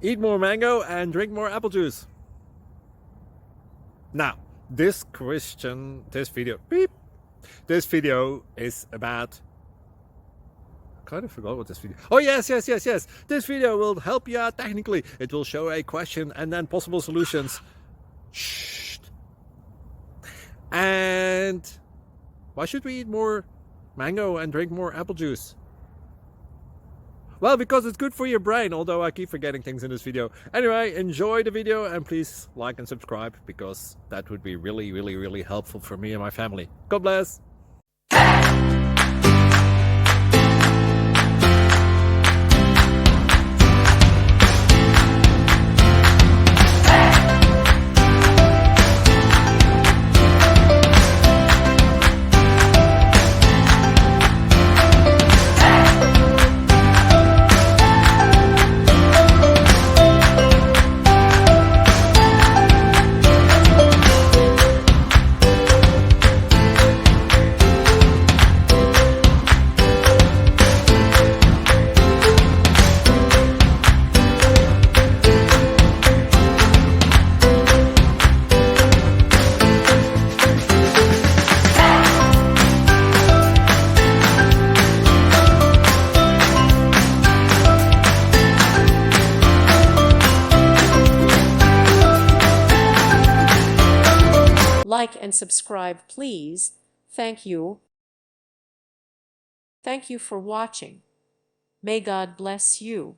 Eat more mango and drink more apple juice. Now, this video is about, I kind of forgot what this video. Oh yes. This video will help you out technically. It will show a question and then possible solutions. Shh. And why should we eat more mango and drink more apple juice? Well, because it's good for your brain, although I keep forgetting things in this video. Anyway, enjoy the video and please like and subscribe, because that would be really helpful for me and my family. God bless! Like and subscribe, please. Thank you. Thank you for watching. May God bless you.